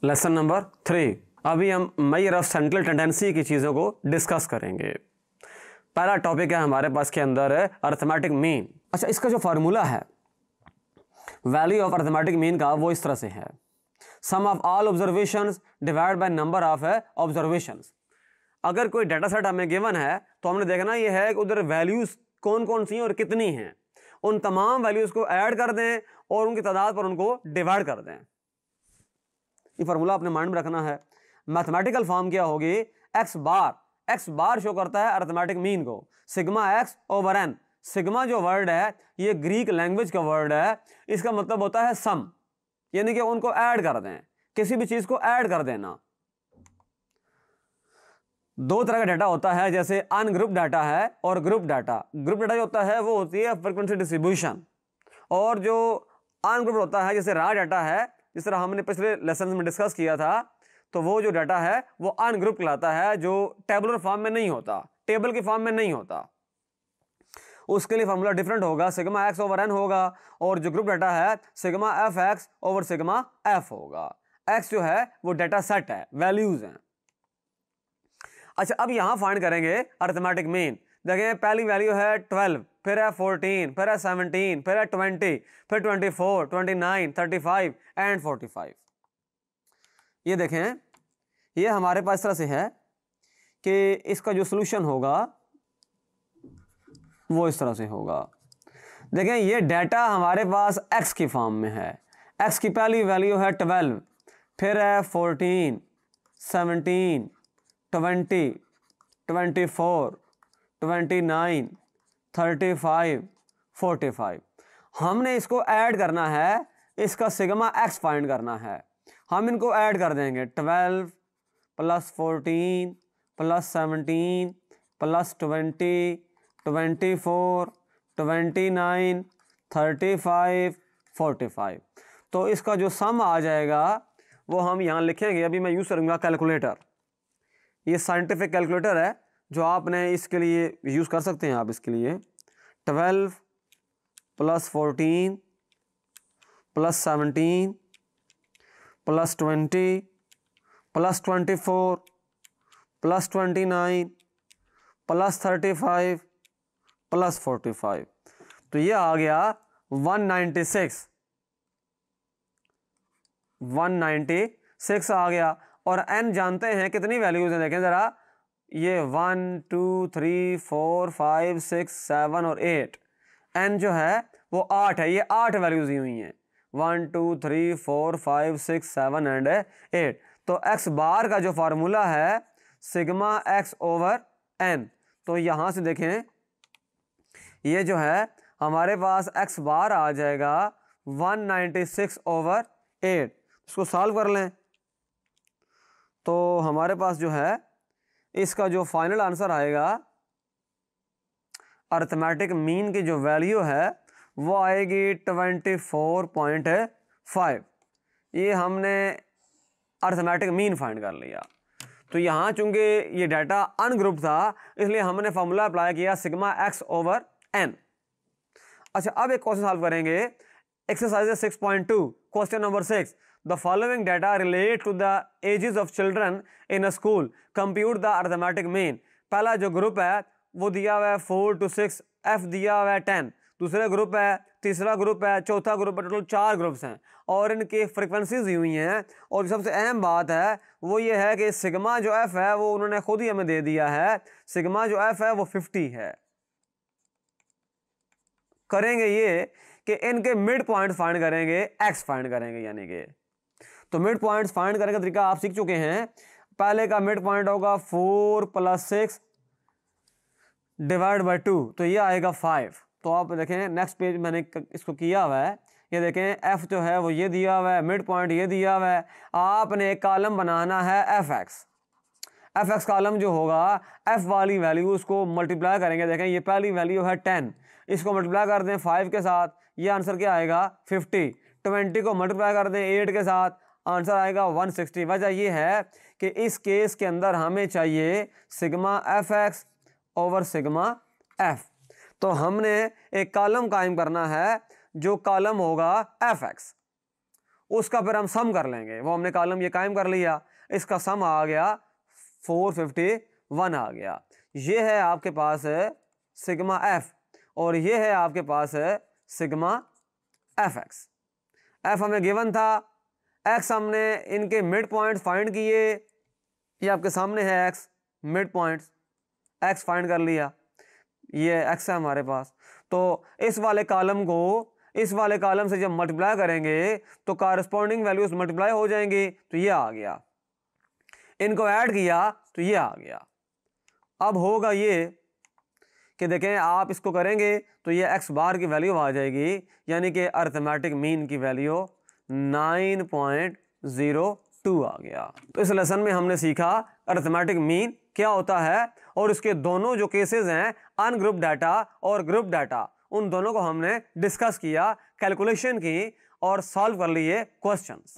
Lesson number 3। अभी हम measure of central tendency की चीज़ों को डिस्कस करेंगे। पहला टॉपिक है हमारे पास के अंदर है अर्थमेटिक मीन। अच्छा, इसका जो फार्मूला है वैल्यू ऑफ अर्थमेटिक मीन का वो इस तरह से है, sum of all observations divide by number of observations. अगर कोई डाटा सेट हमें गिवन है तो हमने देखना ये है कि उधर वैल्यूज कौन कौन सी हैं और कितनी हैं, उन तमाम वैल्यूज को ऐड कर दें और उनकी तादाद पर उनको डिवाइड कर दें। ये फार्मूला अपने माइंड में रखना है। मैथमेटिकल फॉर्म क्या होगी, एक्स बार शो करता है अर्थमेटिक मीन को, sigma x over n. Sigma जो वर्ड है ये ग्रीक लैंग्वेज का वर्ड है, इसका मतलब होता है सम, यानी कि उनको ऐड कर दें, किसी भी चीज को ऐड कर देना। दो तरह का डाटा होता है, जैसे अनग्रुप डाटा है और ग्रुप डाटा। ग्रुप डाटा जो होता है वो होती है फ्रीक्वेंसी डिस्ट्रीब्यूशन, और जो अनग्रुप होता है जैसे रॉ डाटा है, जिस तरह हमने पिछले लेसन में डिस्कस किया था, तो वो जो डाटा है वो अनग्रुप कहलाता है, जो टेबुलर फॉर्म में नहीं होता, टेबल के फॉर्म में नहीं होता। उसके लिए फार्मूला डिफरेंट होगा, सिग्मा एक्स ओवर एन होगा, और जो ग्रुप डाटा है sigma F x over sigma F होगा। एक्स जो है वो डाटा सेट है, वैल्यूज हैं। अच्छा, अब यहां फाइंड करेंगे अर्थमेटिक मीन। देखिए पहली वैल्यू है 12, फिर है 14, फिर है 17, फिर है 20, फिर 24, 29, 35 एंड 45। ये देखें, ये हमारे पास इस तरह से है कि इसका जो सोल्यूशन होगा वो इस तरह से होगा। देखें ये डाटा हमारे पास x की फॉर्म में है। x की पहली वैल्यू है 12, फिर है 14, 17, 20, 24, 29, 35, 45। हमने इसको ऐड करना है, इसका सिग्मा x फाइंड करना है। हम इनको ऐड कर देंगे, 12 प्लस 14 प्लस 17 प्लस 20, 24, 29, 35, 45। तो इसका जो सम आ जाएगा वो हम यहाँ लिखेंगे। अभी मैं यूज़ करूँगा कैलकुलेटर। ये साइंटिफिक कैलकुलेटर है जो आपने इसके लिए यूज़ कर सकते हैं। आप इसके लिए 12 plus 14 plus 17 plus 20 plus 24 plus 29 plus 35 plus 45, तो ये आ गया 196 आ गया। और n जानते हैं कितनी वैल्यूज हैं, देखें ज़रा, ये 1 2 3 4 5 6 7 और 8। n जो है वो 8 है, ये 8 वैल्यूज दी हुई हैं, 1 2 3 4 5 6 7 एंड 8। तो x बार का जो फार्मूला है सिग्मा x ओवर n। तो यहां से देखें ये जो है हमारे पास x बार आ जाएगा 196 ओवर 8। इसको सॉल्व कर लें तो हमारे पास जो है इसका जो फाइनल आंसर आएगा, अर्थमेटिक मीन की जो वैल्यू है वो आएगी 24.5। ये हमने अर्थमेटिक मीन फाइंड कर लिया। तो यहाँ चूंकि ये डाटा अनग्रुप था इसलिए हमने फार्मूला अप्लाई किया सिग्मा एक्स ओवर एन। अच्छा, अब एक क्वेश्चन सॉल्व करेंगे, exercise 6.2 question number 6। The following data relate to the ages of children in a school, compute the arithmetic mean. पहला जो ग्रुप है वो दिया हुआ है 4 to 6, एफ दिया हुआ है 10, दूसरा ग्रुप है, तीसरा ग्रुप है, चौथा ग्रुप है। टोटल 4 ग्रुप्स हैं और इनकी फ्रिक्वेंसीज दी हुई हैं। और सबसे अहम बात है वो ये है कि सिग्मा जो एफ है वो उन्होंने खुद ही हमें दे दिया है, सिग्मा जो एफ है वो 50 है। करेंगे ये कि इनके मिड पॉइंट फाइंड करेंगे, एक्स फाइंड करेंगे, यानी कि तो मिड पॉइंट फाइंड करने का तरीका आप सीख चुके हैं। पहले का मिड पॉइंट होगा 4 + 6 डिवाइड बाय 2, तो ये आएगा 5। तो आप देखें नेक्स्ट पेज मैंने इसको किया हुआ है, ये देखें एफ जो है वो ये दिया हुआ है, मिड पॉइंट ये दिया हुआ है। आपने एक कॉलम बनाना है एफ एक्स कॉलम जो होगा एफ वाली वैल्यू उसको मल्टीप्लाई करेंगे। देखें ये पहली वैल्यू है 10, इसको मल्टीप्लाई कर दें 5 के साथ, ये आंसर क्या आएगा 50। 20 को मल्टीप्लाई कर दें 8 के साथ, आंसर आएगा 160। वजह ये है कि इस केस के अंदर हमें चाहिए sigma F x over sigma F. तो हमने एक कॉलम कायम करना है जो कॉलम होगा एफ एक्स, उसका फिर हम सम कर लेंगे। वो हमने कॉलम ये कायम कर लिया, इसका सम आ गया 451 आ गया। ये है आपके पास सिग्मा एफ और ये है आपके पास सिग्मा एफ एक्स। एफ हमें गिवन था, एक्स हमने इनके मिड पॉइंट फाइंड किए, ये आपके सामने है x, mid points x find कर लिया, ये एक्स है हमारे पास। तो इस वाले कॉलम को इस वाले कॉलम से जब मल्टीप्लाई करेंगे तो कारस्पॉन्डिंग वैल्यूज मल्टीप्लाई हो जाएंगी, तो ये आ गया। इनको ऐड किया तो ये आ गया। अब होगा ये कि देखें, आप इसको करेंगे तो ये एक्स बार की वैल्यू आ जाएगी, यानी कि अरिथमेटिक मीन की वैल्यू 9.02 आ गया। तो इस लेसन में हमने सीखा अरिथमेटिक मीन क्या होता है और इसके दोनों जो केसेस हैं, अनग्रुप डाटा और ग्रुप डाटा, उन दोनों को हमने डिस्कस किया, कैलकुलेशन की और सॉल्व कर लिए क्वेश्चंस।